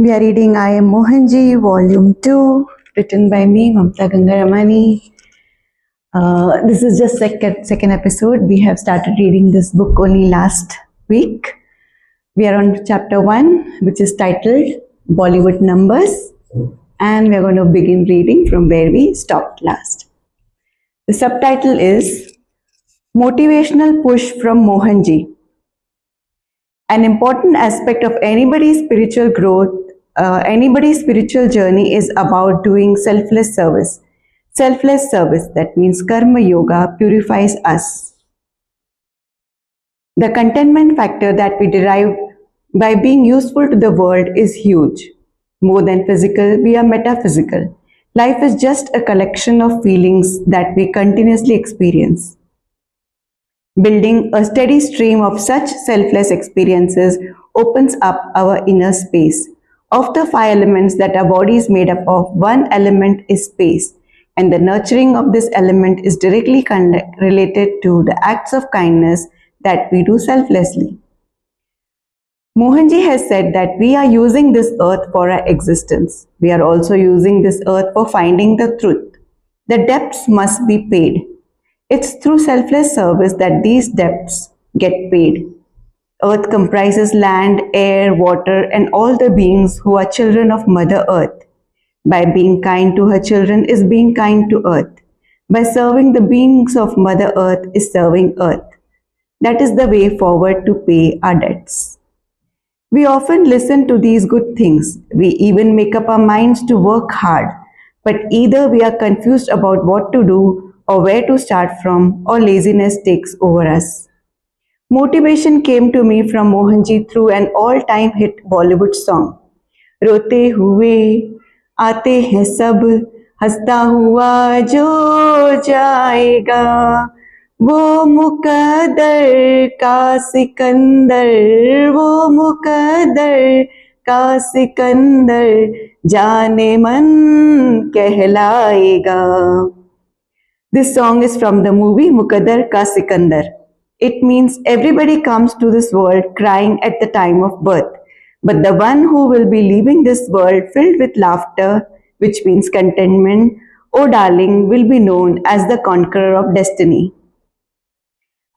We are reading I Am Mohanji, Volume 2, written by me, Mamta Gangaramani. This is just second episode. We have started reading this book only last week. We are on chapter 1, which is titled Bollywood Numbers, and we are going to begin reading from where we stopped last. The subtitle is Motivational Push from Mohanji. An important aspect of anybody's spiritual growth, anybody's spiritual journey is about doing selfless service. Selfless service, that means karma yoga, purifies us. The contentment factor that we derive by being useful to the world is huge. More than physical, we are metaphysical. Life is just a collection of feelings that we continuously experience. Building a steady stream of such selfless experiences opens up our inner space. Of the 5 elements that our body is made up of, one element is space, and the nurturing of this element is directly related to the acts of kindness that we do selflessly. Mohanji has said that we are using this earth for our existence. We are also using this earth for finding the truth. The debts must be paid. It's through selfless service that these debts get paid. Earth comprises land, air, water, and all the beings who are children of Mother Earth. By being kind to her children is being kind to Earth. By serving the beings of Mother Earth is serving Earth. That is the way forward to pay our debts. We often listen to these good things. We even make up our minds to work hard. But either we are confused about what to do or where to start from, or laziness takes over us. Motivation came to me from Mohanji through an all-time hit Bollywood song. रोते हुए आते हैं सब, हंसता हुआ जो जाएगा, वो मुकद्दर का सिकंदर, वो मुकद्दर का सिकंदर, जाने मन कहलाएगा. This song is from the movie Mukaddar Ka Sikandar. It means everybody comes to this world crying at the time of birth, but the one who will be leaving this world filled with laughter, which means contentment, oh darling, will be known as the conqueror of destiny.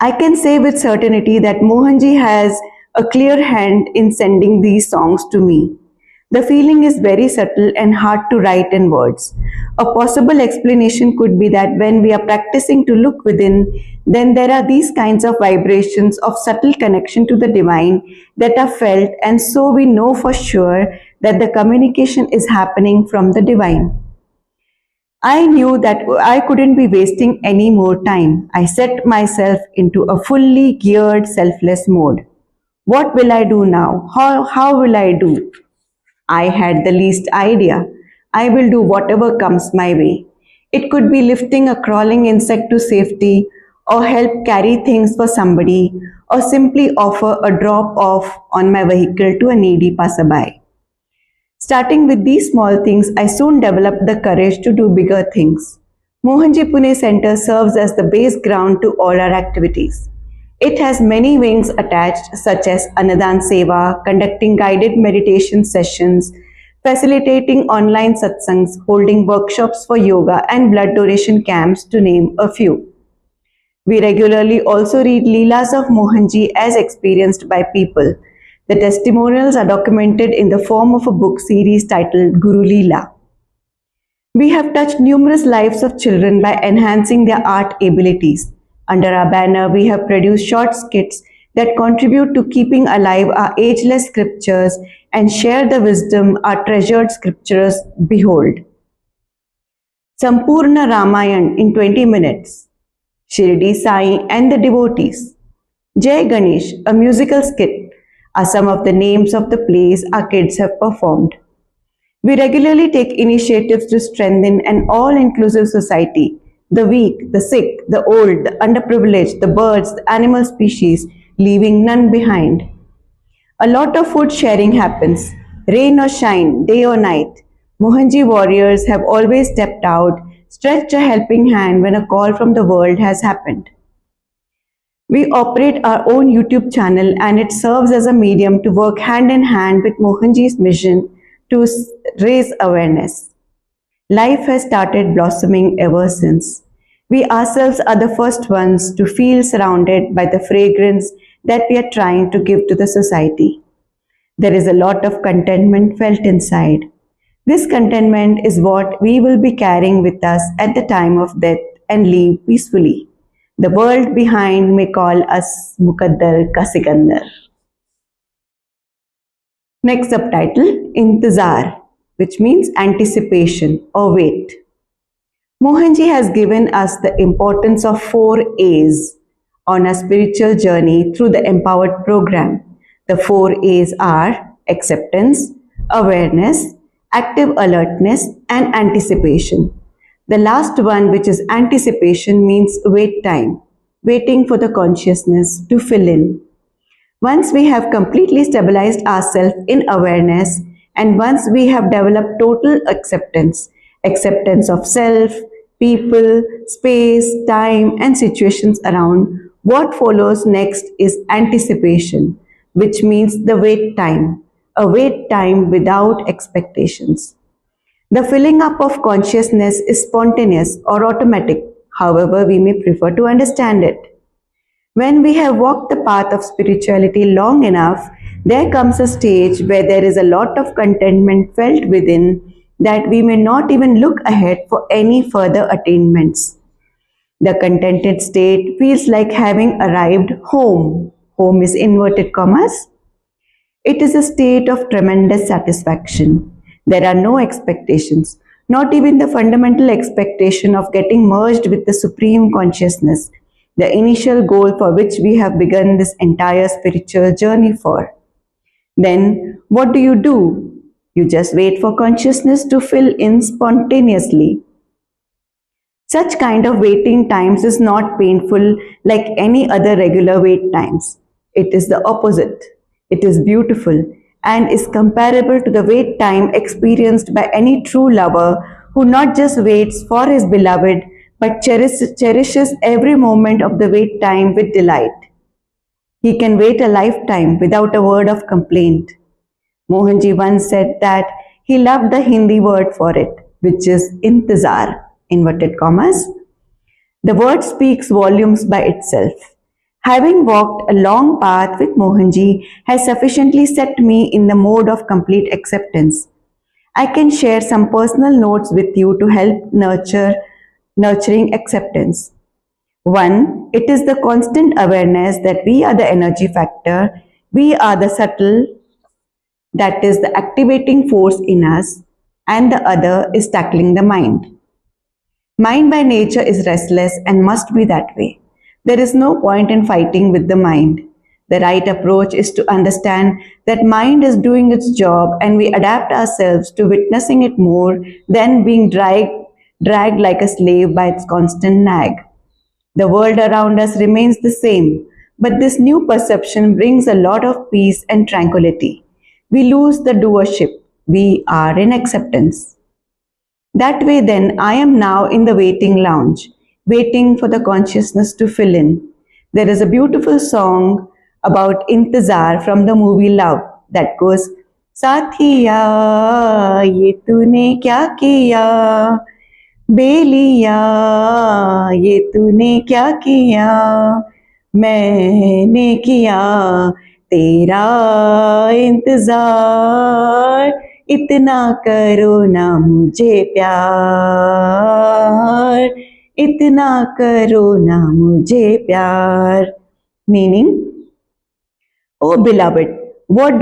I can say with certainty that Mohanji has a clear hand in sending these songs to me. The feeling is very subtle and hard to write in words. A possible explanation could be that when we are practicing to look within, then there are these kinds of vibrations of subtle connection to the divine that are felt, and so we know for sure that the communication is happening from the divine. I knew that I couldn't be wasting any more time. I set myself into a fully geared, selfless mode. What will I do now? How will I do? I had the least idea. I will do whatever comes my way. It could be lifting a crawling insect to safety, or help carry things for somebody, or simply offer a drop off on my vehicle to a needy passerby. Starting with these small things, I soon developed the courage to do bigger things. Mohanji Pune Center serves as the base ground to all our activities. It has many wings attached, such as Annadan Seva, conducting guided meditation sessions, facilitating online satsangs, holding workshops for yoga and blood donation camps, to name a few. We regularly also read Leelas of Mohanji as experienced by people. The testimonials are documented in the form of a book series titled Guru Leela. We have touched numerous lives of children by enhancing their art abilities. Under our banner, we have produced short skits that contribute to keeping alive our ageless scriptures and share the wisdom our treasured scriptures behold. Sampurna Ramayan in 20 minutes. Shirdi Sai and the Devotees. Jai Ganesh, a musical skit, are some of the names of the plays our kids have performed. We regularly take initiatives to strengthen an all-inclusive society. The weak, the sick, the old, the underprivileged, the birds, the animal species, leaving none behind. A lot of food sharing happens. Rain or shine, day or night. Mohanji warriors have always stepped out, stretched a helping hand when a call from the world has happened. We operate our own YouTube channel, and it serves as a medium to work hand in hand with Mohanji's mission to raise awareness. Life has started blossoming ever since. We ourselves are the first ones to feel surrounded by the fragrance that we are trying to give to the society. There is a lot of contentment felt inside. This contentment is what we will be carrying with us at the time of death and leave peacefully. The world behind may call us Mukaddar ka Sikandar. Next subtitle, Intizar, which means anticipation or wait. Mohanji has given us the importance of 4 A's on a spiritual journey through the Empowered program. The 4 A's are acceptance, awareness, active alertness, and anticipation. The last one, which is anticipation, means wait time, waiting for the consciousness to fill in. Once we have completely stabilized ourselves in awareness, and once we have developed total acceptance, acceptance of self, people, space, time, and situations around, what follows next is anticipation, which means the wait time, a wait time without expectations. The filling up of consciousness is spontaneous or automatic, however we may prefer to understand it. When we have walked the path of spirituality long enough, there comes a stage where there is a lot of contentment felt within that we may not even look ahead for any further attainments. The contented state feels like having arrived home. Home is inverted commas. It is a state of tremendous satisfaction. There are no expectations, not even the fundamental expectation of getting merged with the Supreme Consciousness, the initial goal for which we have begun this entire spiritual journey for. Then, what do? You just wait for consciousness to fill in spontaneously. Such kind of waiting times is not painful like any other regular wait times. It is the opposite. It is beautiful and is comparable to the wait time experienced by any true lover who not just waits for his beloved but cherishes every moment of the wait time with delight. He can wait a lifetime without a word of complaint. Mohanji once said that he loved the Hindi word for it, which is intizar, inverted commas. The word speaks volumes by itself. Having walked a long path with Mohanji has sufficiently set me in the mode of complete acceptance. I can share some personal notes with you to help nurturing acceptance. 1. It is the constant awareness that we are the energy factor, we are the subtle, that is the activating force in us, and the other is tackling the mind. Mind by nature is restless and must be that way. There is no point in fighting with the mind. The right approach is to understand that mind is doing its job and we adapt ourselves to witnessing it more than being dragged like a slave by its constant nag. The world around us remains the same, but this new perception brings a lot of peace and tranquility. We lose the doership. We are in acceptance. That way then, I am now in the waiting lounge, waiting for the consciousness to fill in. There is a beautiful song about intizar from the movie Love that goes, Sathiya, ye tune kya kiya? बेलिया ये तूने क्या किया मैंने किया तेरा इंतजार इतना करो ना मुझे प्यार इतना करो ना मुझे प्यार. Meaning, oh beloved, what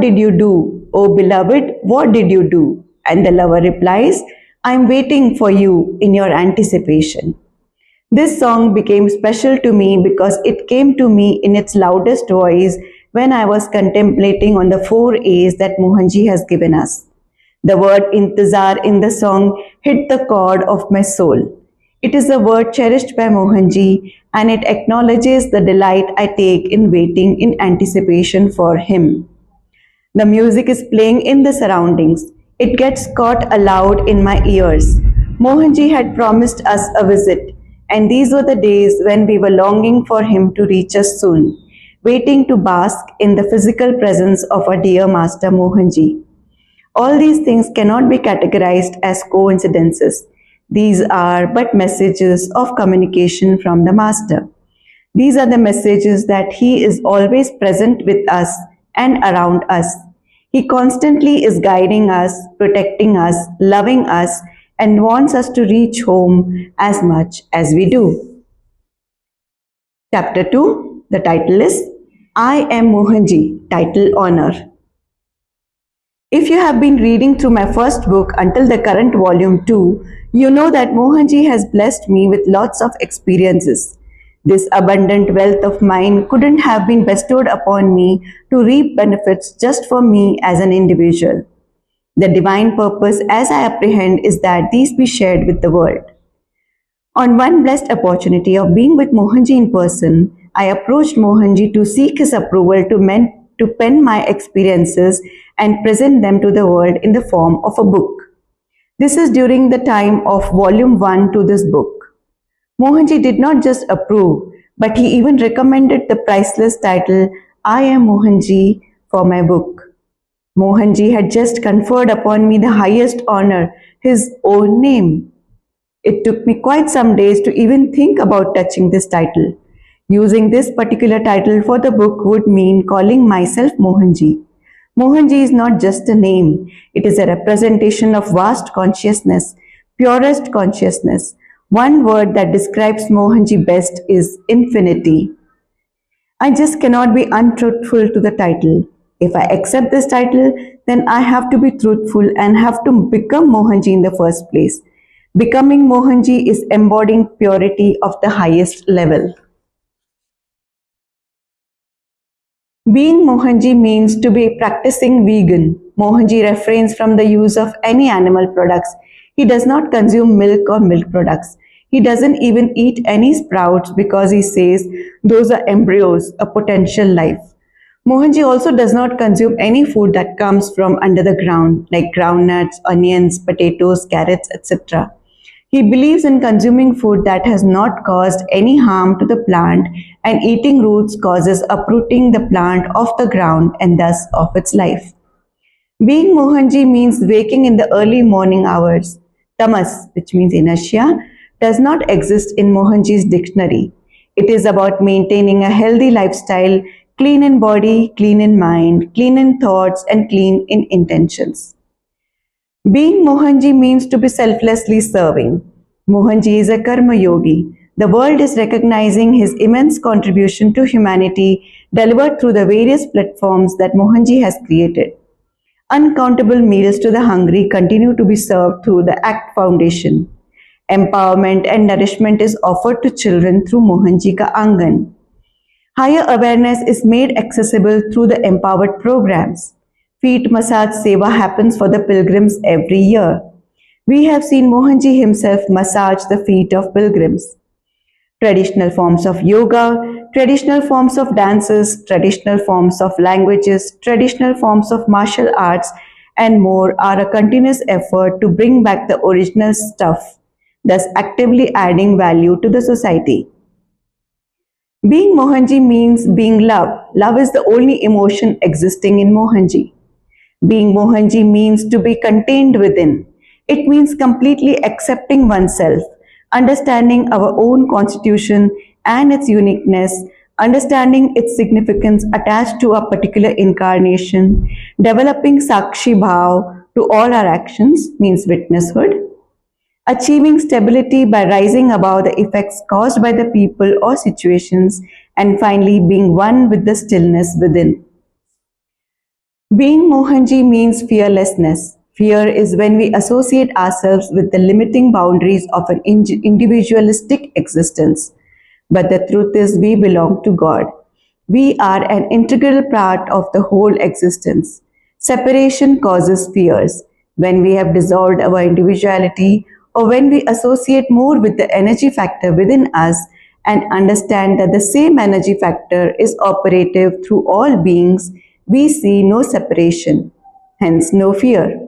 did you do? Oh beloved, what did you do? And the lover replies, I am waiting for you in your anticipation. This song became special to me because it came to me in its loudest voice when I was contemplating on the 4 A's that Mohanji has given us. The word intizar in the song hit the chord of my soul. It is a word cherished by Mohanji and it acknowledges the delight I take in waiting in anticipation for him. The music is playing in the surroundings. It gets caught aloud in my ears. Mohanji had promised us a visit, and these were the days when we were longing for him to reach us soon, waiting to bask in the physical presence of our dear Master Mohanji. All these things cannot be categorized as coincidences. These are but messages of communication from the Master. These are the messages that He is always present with us and around us. He constantly is guiding us, protecting us, loving us, and wants us to reach home as much as we do. Chapter 2, the title is I Am Mohanji, title honor. If you have been reading through my first book until the current volume 2, you know that Mohanji has blessed me with lots of experiences. This abundant wealth of mine couldn't have been bestowed upon me to reap benefits just for me as an individual. The divine purpose, as I apprehend, is that these be shared with the world. On one blessed opportunity of being with Mohanji in person, I approached Mohanji to seek his approval to pen my experiences and present them to the world in the form of a book. This is during the time of volume 1 to this book. Mohanji did not just approve, but he even recommended the priceless title I Am Mohanji for my book. Mohanji had just conferred upon me the highest honor, his own name. It took me quite some days to even think about touching this title. Using this particular title for the book would mean calling myself Mohanji. Mohanji is not just a name, it is a representation of vast consciousness, purest consciousness. One word that describes Mohanji best is infinity. I just cannot be untruthful to the title. If I accept this title, then I have to be truthful and have to become Mohanji in the first place. Becoming Mohanji is embodying purity of the highest level. Being Mohanji means to be practicing vegan. Mohanji refrains from the use of any animal products. He does not consume milk or milk products. He doesn't even eat any sprouts because he says those are embryos, a potential life. Mohanji also does not consume any food that comes from under the ground, like groundnuts, onions, potatoes, carrots, etc. He believes in consuming food that has not caused any harm to the plant, and eating roots causes uprooting the plant off the ground and thus of its life. Being Mohanji means waking in the early morning hours. Tamas, which means inertia, does not exist in Mohanji's dictionary. It is about maintaining a healthy lifestyle, clean in body, clean in mind, clean in thoughts, and clean in intentions. Being Mohanji means to be selflessly serving. Mohanji is a karma yogi. The world is recognizing his immense contribution to humanity delivered through the various platforms that Mohanji has created. Uncountable meals to the hungry continue to be served through the ACT Foundation. Empowerment and nourishment is offered to children through Mohanji Ka Angan. Higher awareness is made accessible through the empowered programs. Feet massage seva happens for the pilgrims every year. We have seen Mohanji himself massage the feet of pilgrims. Traditional forms of yoga, traditional forms of dances, traditional forms of languages, traditional forms of martial arts, and more are a continuous effort to bring back the original stuff, thus actively adding value to the society. Being Mohanji means being love. Love is the only emotion existing in Mohanji. Being Mohanji means to be contained within. It means completely accepting oneself, understanding our own constitution and its uniqueness, understanding its significance attached to a particular incarnation, developing Sakshi Bhav to all our actions means witnesshood, achieving stability by rising above the effects caused by the people or situations, and finally being one with the stillness within. Being Mohanji means fearlessness. Fear is when we associate ourselves with the limiting boundaries of an individualistic existence. But the truth is, we belong to God. We are an integral part of the whole existence. Separation causes fears. When we have dissolved our individuality, or when we associate more with the energy factor within us and understand that the same energy factor is operative through all beings, we see no separation, hence no fear,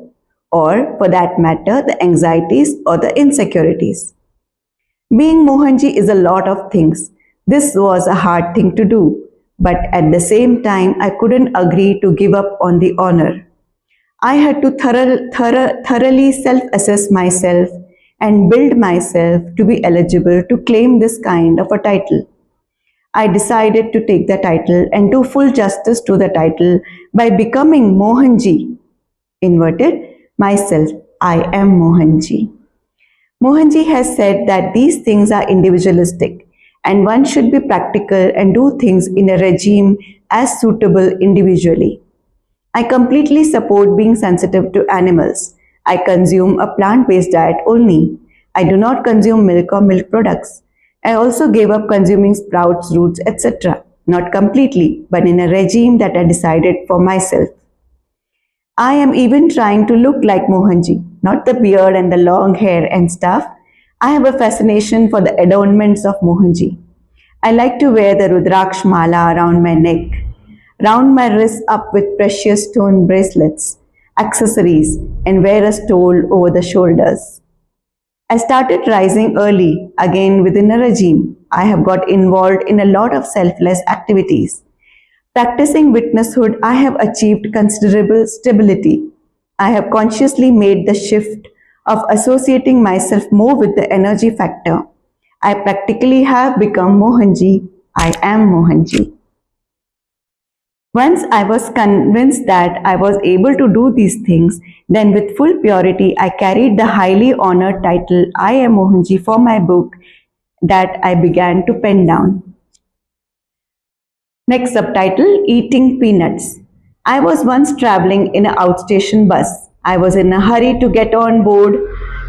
or for that matter, the anxieties or the insecurities. Being Mohanji is a lot of things. This was a hard thing to do, but at the same time, I couldn't agree to give up on the honor. I had to thoroughly self assess myself and build myself to be eligible to claim this kind of a title. I decided to take the title and do full justice to the title by becoming Mohanji. Inverted, myself, I am Mohanji. Mohanji has said that these things are individualistic and one should be practical and do things in a regime as suitable individually. I completely support being sensitive to animals. I consume a plant based diet only. I do not consume milk or milk products. I also gave up consuming sprouts, roots, etc. Not completely, but in a regime that I decided for myself. I am even trying to look like Mohanji, not the beard and the long hair and stuff. I have a fascination for the adornments of Mohanji. I like to wear the Rudraksh mala around my neck, round my wrists up with precious stone bracelets, accessories, and wear a stole over the shoulders. I started rising early, again within a regime. I have got involved in a lot of selfless activities. Practicing witnesshood, I have achieved considerable stability. I have consciously made the shift of associating myself more with the energy factor. I practically have become Mohanji. I am Mohanji. Once I was convinced that I was able to do these things, then with full purity I carried the highly honored title I am Mohanji for my book that I began to pen down. Next subtitle, Eating Peanuts. I was once traveling in an outstation bus. I was in a hurry to get on board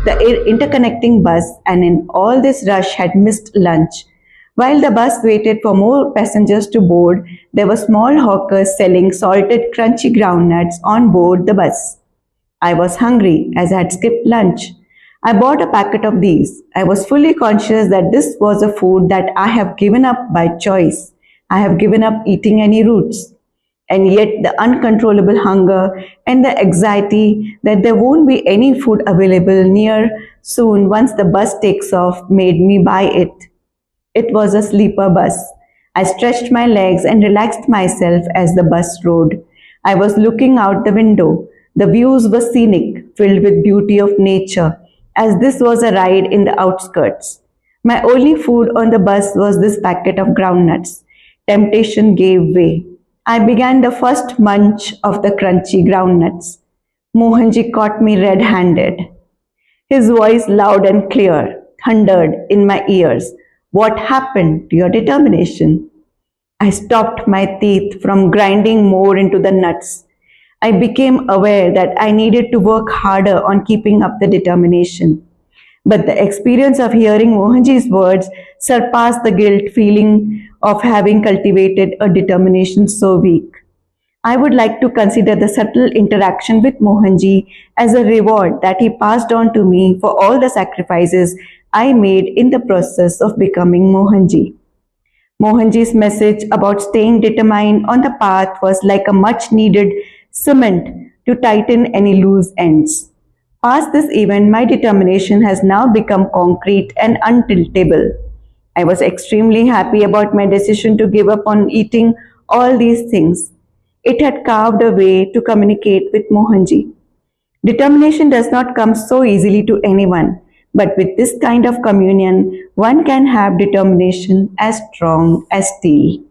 the interconnecting bus and in all this rush had missed lunch. While the bus waited for more passengers to board, there were small hawkers selling salted crunchy groundnuts on board the bus. I was hungry as I had skipped lunch. I bought a packet of these. I was fully conscious that this was a food that I have given up by choice. I have given up eating any roots. And yet the uncontrollable hunger and the anxiety that there won't be any food available near soon once the bus takes off made me buy it. It was a sleeper bus. I stretched my legs and relaxed myself as the bus rode. I was looking out the window. The views were scenic, filled with beauty of nature, as this was a ride in the outskirts. My only food on the bus was this packet of groundnuts. Temptation gave way. I began the first munch of the crunchy groundnuts. Mohanji caught me red-handed. His voice, loud and clear, thundered in my ears. What happened to your determination? I stopped my teeth from grinding more into the nuts. I became aware that I needed to work harder on keeping up the determination. But the experience of hearing Mohanji's words surpassed the guilt feeling of having cultivated a determination so weak. I would like to consider the subtle interaction with Mohanji as a reward that he passed on to me for all the sacrifices I made in the process of becoming Mohanji. Mohanji's message about staying determined on the path was like a much needed cement to tighten any loose ends. Past this event, my determination has now become concrete and untiltable. I was extremely happy about my decision to give up on eating all these things. It had carved a way to communicate with Mohanji. Determination does not come so easily to anyone, but with this kind of communion, one can have determination as strong as steel.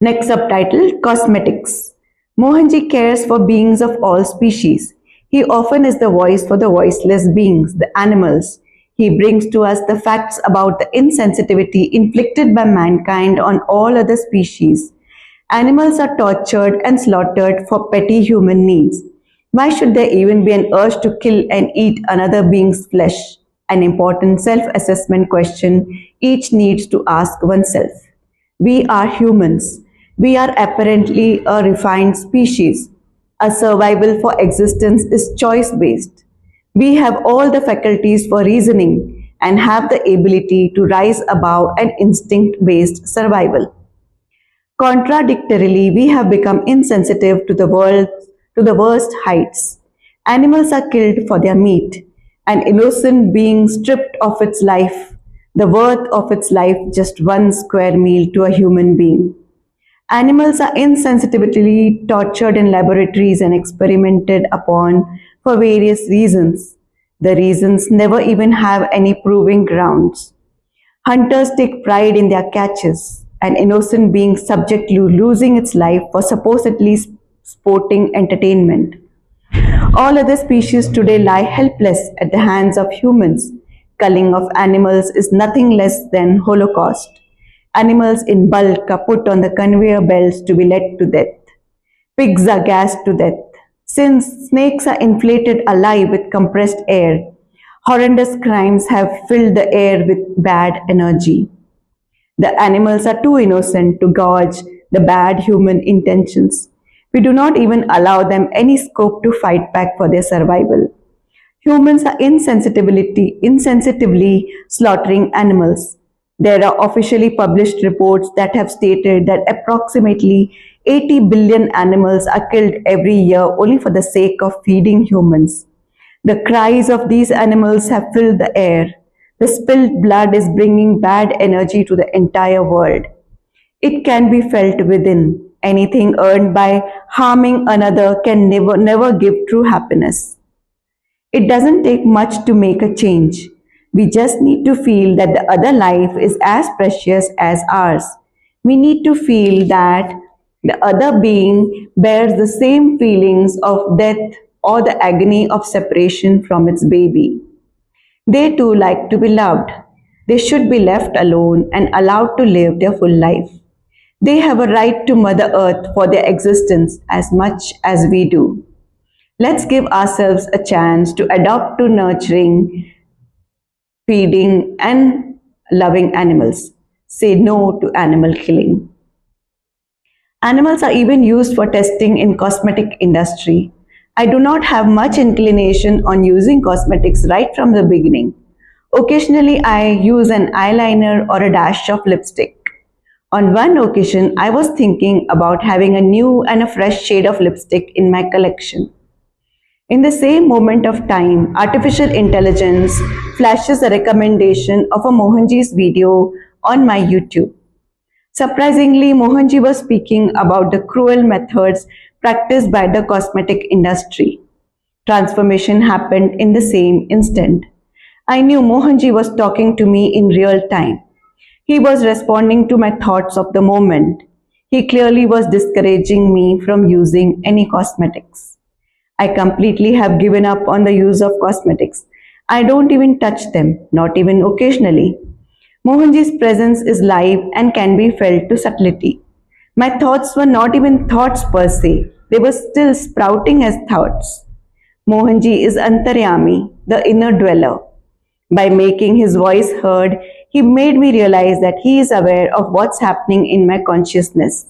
Next subtitle, Cosmetics. Mohanji cares for beings of all species. He often is the voice for the voiceless beings, the animals. He brings to us the facts about the insensitivity inflicted by mankind on all other species. Animals are tortured and slaughtered for petty human needs. Why should there even be an urge to kill and eat another being's flesh? An important self-assessment question each needs to ask oneself. We are humans. We are apparently a refined species. Our survival for existence is choice-based. We have all the faculties for reasoning and have the ability to rise above an instinct-based survival. Contradictorily, we have become insensitive to the world to the worst heights. Animals are killed for their meat, an innocent being stripped of its life, the worth of its life just one square meal to a human being. Animals are insensitively tortured in laboratories and experimented upon for various reasons. The reasons never even have any proving grounds. Hunters take pride in their catches, an innocent being subject to losing its life for supposedly sporting entertainment. All other species today lie helpless at the hands of humans. Culling of animals is nothing less than Holocaust. Animals in bulk are put on the conveyor belts to be led to death. Pigs are gassed to death. Since snakes are inflated alive with compressed air, horrendous crimes have filled the air with bad energy. The animals are too innocent to gauge the bad human intentions. We do not even allow them any scope to fight back for their survival. Humans are insensitively slaughtering animals. There are officially published reports that have stated that approximately 80 billion animals are killed every year only for the sake of feeding humans. The cries of these animals have filled the air. The spilled blood is bringing bad energy to the entire world. It can be felt within. Anything earned by harming another can never give true happiness. It doesn't take much to make a change. We just need to feel that the other life is as precious as ours. We need to feel that the other being bears the same feelings of death or the agony of separation from its baby. They too like to be loved. They should be left alone and allowed to live their full life. They have a right to Mother Earth for their existence as much as we do. Let's give ourselves a chance to adopt to nurturing, feeding, and loving animals. Say no to animal killing. Animals are even used for testing in cosmetic industry. I do not have much inclination on using cosmetics right from the beginning. Occasionally I use an eyeliner or a dash of lipstick. On one occasion I was thinking about having a new and a fresh shade of lipstick in my collection. In the same moment of time, artificial intelligence flashes a recommendation of a Mohanji's video on my YouTube. Surprisingly, Mohanji was speaking about the cruel methods practiced by the cosmetic industry. Transformation happened in the same instant. I knew Mohanji was talking to me in real time. He was responding to my thoughts of the moment. He clearly was discouraging me from using any cosmetics. I completely have given up on the use of cosmetics. I don't even touch them, not even occasionally. Mohanji's presence is live and can be felt to subtlety. My thoughts were not even thoughts per se, they were still sprouting as thoughts. Mohanji is Antaryami, the inner dweller. By making his voice heard, he made me realize that he is aware of what's happening in my consciousness.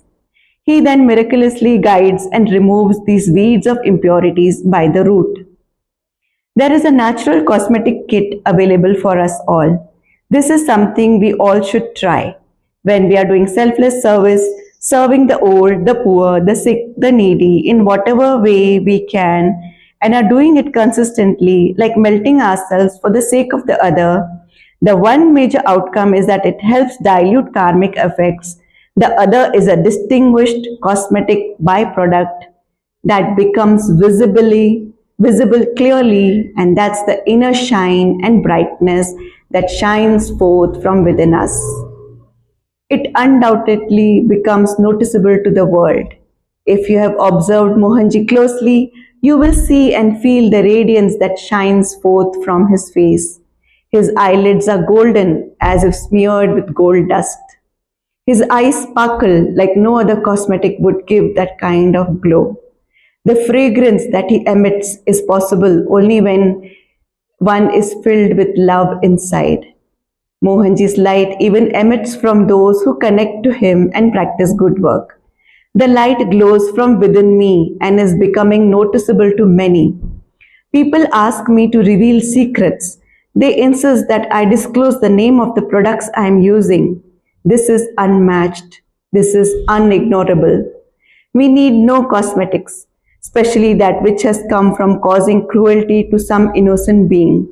He then miraculously guides and removes these weeds of impurities by the root. There is a natural cosmetic kit available for us all. This is something we all should try. When we are doing selfless service, serving the old, the poor, the sick, the needy in whatever way we can, and are doing it consistently, like melting ourselves for the sake of the other, the one major outcome is that it helps dilute karmic effects. The other is a distinguished cosmetic byproduct that becomes visible clearly, and that's the inner shine and brightness that shines forth from within us. It undoubtedly becomes noticeable to the world. If you have observed Mohanji closely, you will see and feel the radiance that shines forth from his face. His eyelids are golden as if smeared with gold dust. His eyes sparkle like no other cosmetic would give that kind of glow. The fragrance that he emits is possible only when one is filled with love inside. Mohanji's light even emits from those who connect to him and practice good work. The light glows from within me and is becoming noticeable to many. People ask me to reveal secrets. They insist that I disclose the name of the products I am using. This is unmatched. This is unignorable. We need no cosmetics, especially that which has come from causing cruelty to some innocent being.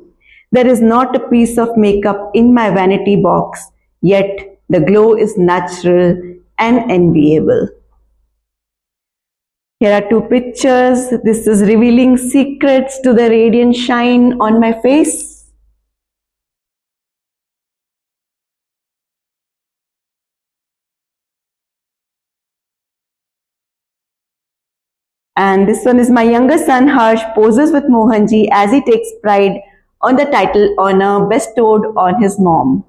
There is not a piece of makeup in my vanity box, yet the glow is natural, and enviable. Here are two pictures. This is revealing secrets to the radiant shine on my face. And this one is my younger son Harsh poses with Mohanji as he takes pride on the title honor bestowed on his mom.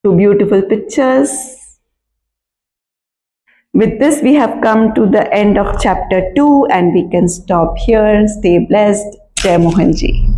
Two beautiful pictures. With this, we have come to the end of chapter 2 and we can stop here. Stay blessed. Jai Mohanji.